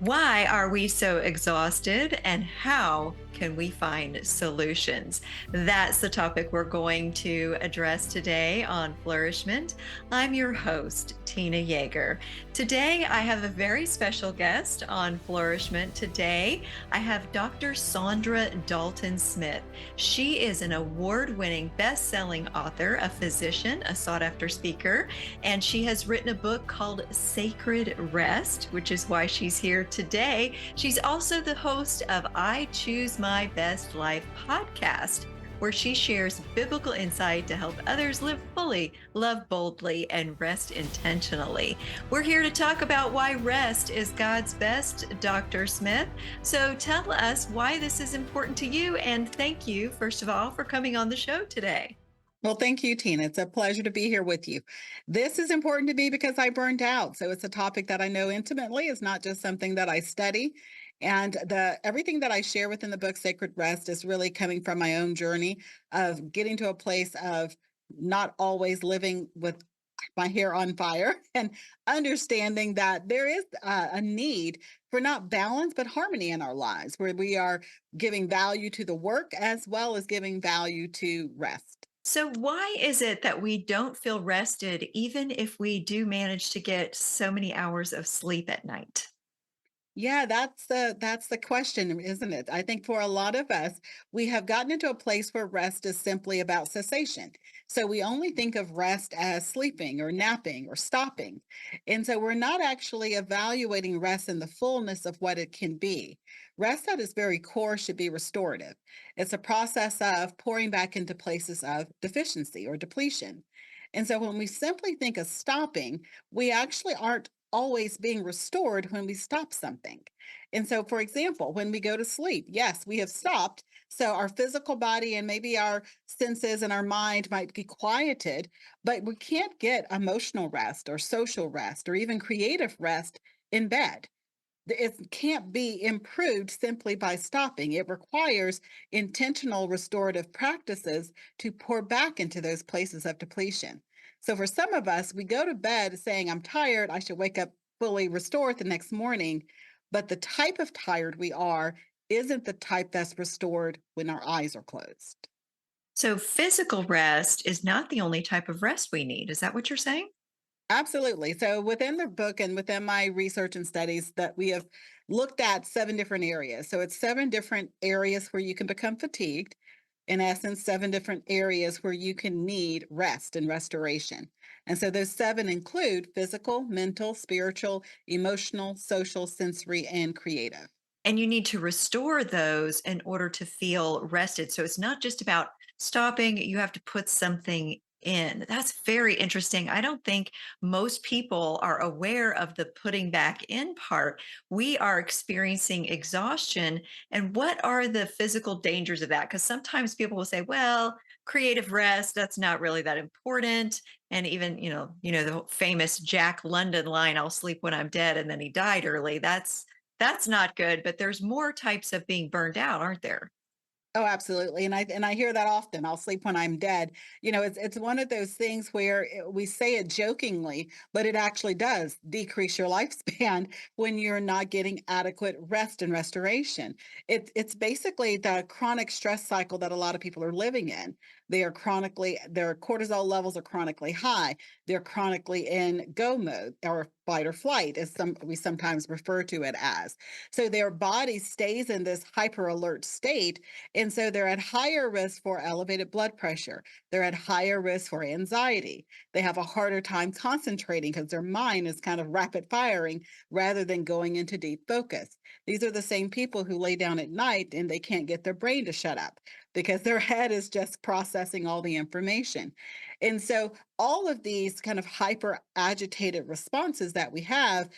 Why are we so exhausted and how can we find solutions? That's the topic we're going to address today on Flourish-Meant. I'm your host, Tina Yeager. Today, I have a very special guest on Flourish-Meant. Today, I have Dr. Saundra Dalton Smith. She is an award-winning best-selling author, a physician, a sought-after speaker, and she has written a book called Sacred Rest, which is why she's here today. She's also the host of I Choose My Best Life podcast, where she shares biblical insight to help others live fully, love boldly, and rest intentionally. We're here to talk about why rest is God's best, Dr. Smith. So tell us why this is important to you, and thank you, first of all, for coming on the show today. Well, thank you, Tina. It's a pleasure to be here with you. This is important to me because I burned out. So it's a topic that I know intimately. It's not just something that I study. And the everything that I share within the book Sacred Rest is really coming from my own journey of getting to a place of not always living with my hair on fire and understanding that there is a need for not balance but harmony in our lives where we are giving value to the work as well as giving value to rest. So, why is it that we don't feel rested even if we do manage to get so many hours of sleep at night? Yeah, that's the question, isn't it? I think for a lot of us, we have gotten into a place where rest is simply about cessation. So we only think of rest as sleeping or napping or stopping. And so we're not actually evaluating rest in the fullness of what it can be. Rest at its very core should be restorative. It's a process of pouring back into places of deficiency or depletion. And so when we simply think of stopping, we actually aren't always being restored when we stop something. And so, for example, when we go to sleep, yes, we have stopped. So our physical body and maybe our senses and our mind might be quieted, but we can't get emotional rest or social rest or even creative rest in bed. It can't be improved simply by stopping. It requires intentional restorative practices to pour back into those places of depletion. So, for some of us, we go to bed saying, I'm tired, I should wake up fully restored the next morning. But the type of tired we are isn't the type that's restored when our eyes are closed. So, physical rest is not the only type of rest we need. Is that what you're saying? Absolutely. So within the book and within my research and studies that we have looked at seven different areas. So it's seven different areas where you can become fatigued. In essence, seven different areas where you can need rest and restoration. And so those seven include physical, mental, spiritual, emotional, social, sensory, and creative. And you need to restore those in order to feel rested. So, it's not just about stopping, you have to put something in. That's very interesting. I don't think most people are aware of the putting back in part. We are experiencing exhaustion. And what are the physical dangers of that? Because sometimes people will say, well, creative rest, that's not really that important. And even, the famous Jack London line, I'll sleep when I'm dead, and then he died early. That's not good, but there's more types of being burned out, aren't there? Oh, absolutely, and I hear that often. I'll sleep when I'm dead. It's one of those things where we say it jokingly, but it actually does decrease your lifespan when you're not getting adequate rest and restoration. It's basically the chronic stress cycle that a lot of people are living in. Their cortisol levels are chronically high. They're chronically in go mode or fight or flight, as we sometimes refer to it as. So their body stays in this hyper alert state, and so they're at higher risk for elevated blood pressure. They're at higher risk for anxiety. They have a harder time concentrating because their mind is kind of rapid firing rather than going into deep focus. These are the same people who lay down at night and they can't get their brain to shut up because their head is just processing all the information. And so all of these kind of hyper agitated responses that we have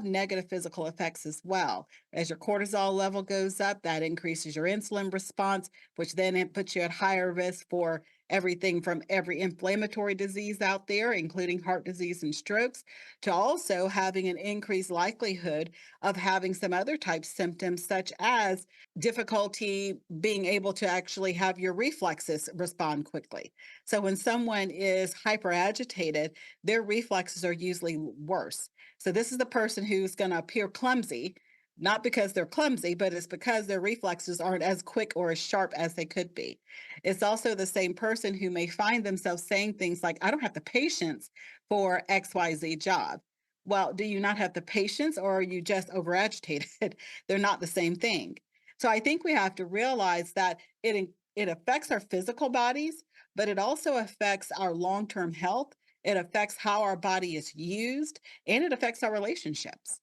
negative physical effects as well. As your cortisol level goes up, that increases your insulin response, which then it puts you at higher risk for everything from every inflammatory disease out there, including heart disease and strokes, to also having an increased likelihood of having some other type symptoms, such as difficulty being able to actually have your reflexes respond quickly. So when someone is hyper agitated, their reflexes are usually worse. So this is the person who's going to appear clumsy not because they're clumsy, but it's because their reflexes aren't as quick or as sharp as they could be. It's also the same person who may find themselves saying things like, I don't have the patience for XYZ job. Well, do you not have the patience or are you just overagitated? They're not the same thing. So I think we have to realize that it affects our physical bodies, but it also affects our long-term health. It affects how our body is used, and it affects our relationships.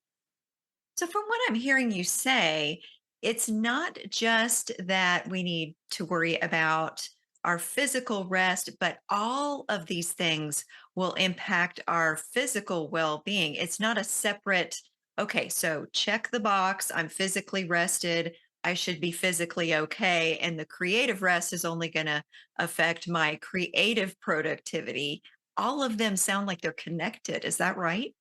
So, from what I'm hearing you say, it's not just that we need to worry about our physical rest, but all of these things will impact our physical well being. It's not a separate, okay, so check the box. I'm physically rested. I should be physically okay. And the creative rest is only going to affect my creative productivity. All of them sound like they're connected. Is that right?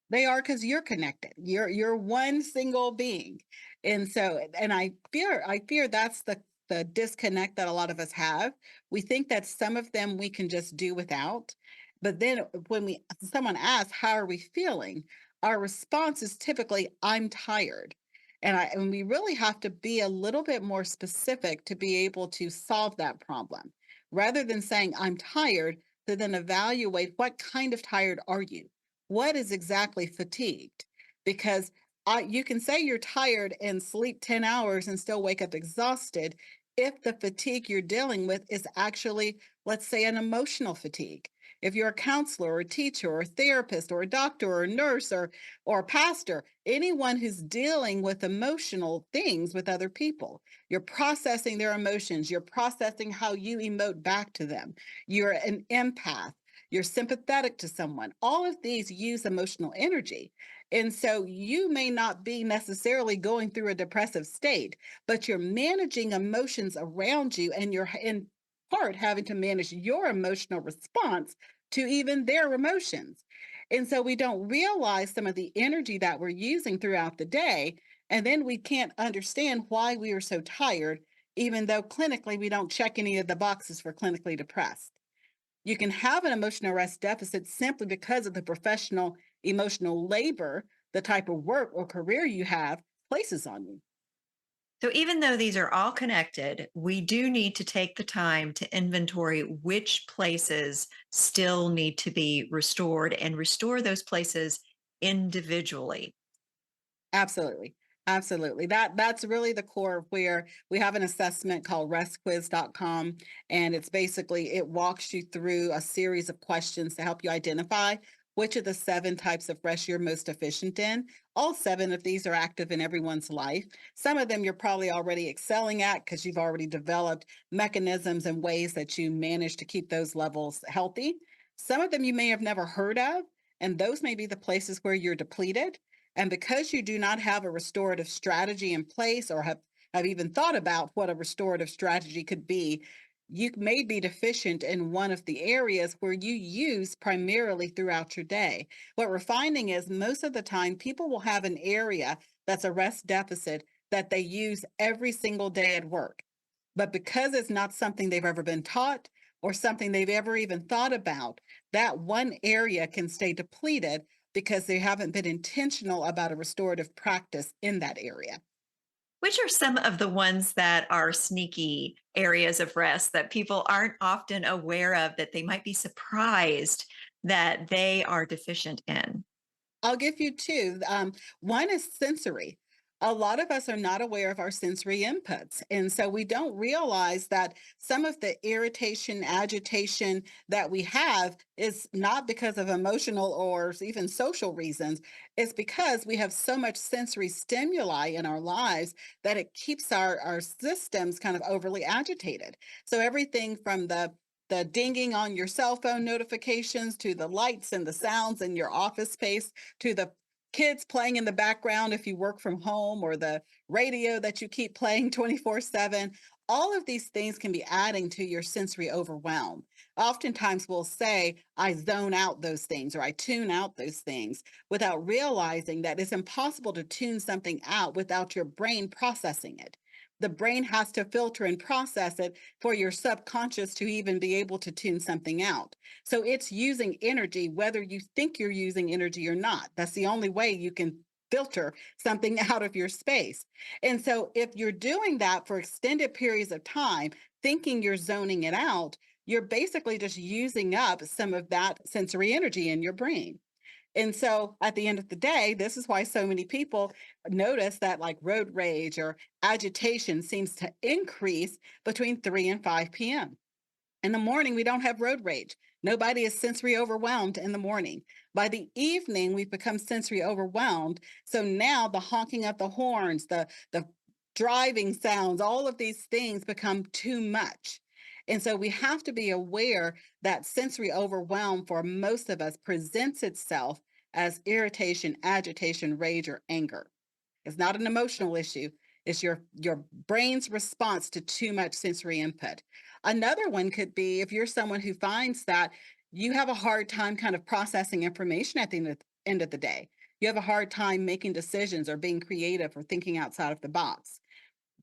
They are because 'cause you're connected. You're one single being. And so and I fear that's the disconnect that a lot of us have. We think that some of them we can just do without. But then when we someone asks, "How are we feeling?" Our response is typically, "I'm tired." And we really have to be a little bit more specific to be able to solve that problem. Rather than saying, "I'm tired," to then evaluate what kind of tired are you? What is exactly fatigued? Because you can say you're tired and sleep 10 hours and still wake up exhausted if the fatigue you're dealing with is actually, let's say, an emotional fatigue. If you're a counselor or a teacher or a therapist or a doctor or a nurse or a pastor, anyone who's dealing with emotional things with other people, you're processing their emotions, you're processing how you emote back to them. You're an empath, you're sympathetic to someone. All of these use emotional energy. And so you may not be necessarily going through a depressive state, but you're managing emotions around you and you're in part having to manage your emotional response to even their emotions. And so we don't realize some of the energy that we're using throughout the day. And then we can't understand why we are so tired, even though clinically we don't check any of the boxes for clinically depressed. You can have an emotional rest deficit simply because of the professional emotional labor, the type of work or career you have places on you. So, even though these are all connected, we do need to take the time to inventory which places still need to be restored and restore those places individually. Absolutely. Absolutely. That's really the core of where we have an assessment called restquiz.com. And it's basically it walks you through a series of questions to help you identify which of the 7 types of rest you're most efficient in. All 7 of these are active in everyone's life. Some of them you're probably already excelling at because you've already developed mechanisms and ways that you manage to keep those levels healthy. Some of them you may have never heard of, and those may be the places where you're depleted. And because you do not have a restorative strategy in place or have even thought about what a restorative strategy could be, you may be deficient in one of the areas where you use primarily throughout your day. What we're finding is most of the time people will have an area that's a rest deficit that they use every single day at work. But because it's not something they've ever been taught or something they've ever even thought about, that one area can stay depleted because they haven't been intentional about a restorative practice in that area. Which are some of the ones that are sneaky areas of rest that people aren't often aware of that they might be surprised that they are deficient in? I'll give you 2. One is sensory. A lot of us are not aware of our sensory inputs. And so we don't realize that some of the irritation, agitation that we have is not because of emotional or even social reasons. It's because we have so much sensory stimuli in our lives that it keeps our systems kind of overly agitated. So everything from the dinging on your cell phone notifications to the lights and the sounds in your office space to the kids playing in the background if you work from home or the radio that you keep playing 24/7. All of these things can be adding to your sensory overwhelm. Oftentimes we'll say, I zone out those things or I tune out those things without realizing that it's impossible to tune something out without your brain processing it. The brain has to filter and process it for your subconscious to even be able to tune something out. So it's using energy, whether you think you're using energy or not. That's the only way you can filter something out of your space. And so if you're doing that for extended periods of time, thinking you're zoning it out, you're basically just using up some of that sensory energy in your brain. And so at the end of the day, this is why so many people notice that like road rage or agitation seems to increase between 3 and 5 p.m. In the morning, we don't have road rage. Nobody is sensory overwhelmed in the morning. By the evening, we've become sensory overwhelmed. So now the honking of the horns, the driving sounds, all of these things become too much. And so we have to be aware that sensory overwhelm for most of us presents itself as irritation, agitation, rage, or anger. It's not an emotional issue. It's your brain's response to too much sensory input. Another one could be if you're someone who finds that you have a hard time kind of processing information at the end of the day. You have a hard time making decisions or being creative or thinking outside of the box.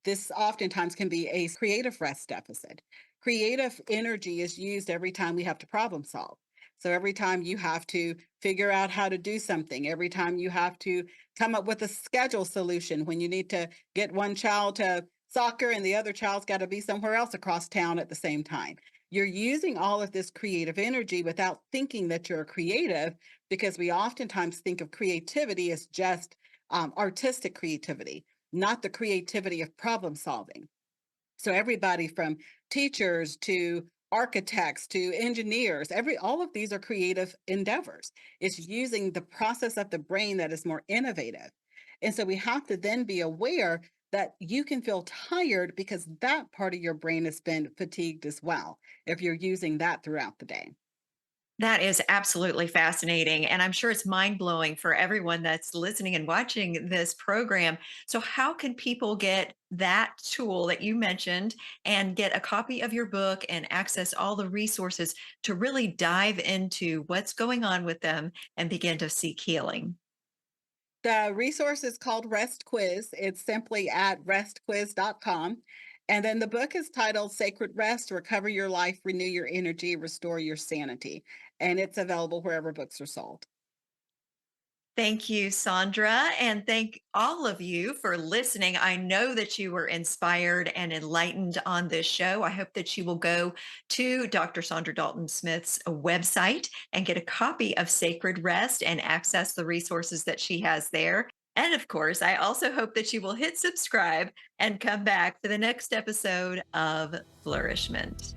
This oftentimes can be a creative rest deficit. Creative energy is used every time we have to problem solve. So every time you have to figure out how to do something, every time you have to come up with a schedule solution when you need to get one child to soccer and the other child's got to be somewhere else across town at the same time. You're using all of this creative energy without thinking that you're creative because we oftentimes think of creativity as just artistic creativity, not the creativity of problem solving. So everybody from teachers to architects to engineers, every all of these are creative endeavors. It's using the process of the brain that is more innovative. And so we have to then be aware that you can feel tired because that part of your brain has been fatigued as well if you're using that throughout the day. That is absolutely fascinating. And I'm sure it's mind blowing for everyone that's listening and watching this program. So, how can people get that tool that you mentioned and get a copy of your book and access all the resources to really dive into what's going on with them and begin to seek healing? The resource is called Rest Quiz. It's simply at restquiz.com. And then the book is titled Sacred Rest: Recover Your Life, Renew Your Energy, Restore Your Sanity. And it's available wherever books are sold. Thank you, Sandra, and thank all of you for listening. I know that you were inspired and enlightened on this show. I hope that you will go to Dr. Saundra Dalton Smith's website and get a copy of Sacred Rest and access the resources that she has there. And of course, I also hope that you will hit subscribe and come back for the next episode of Flourishment.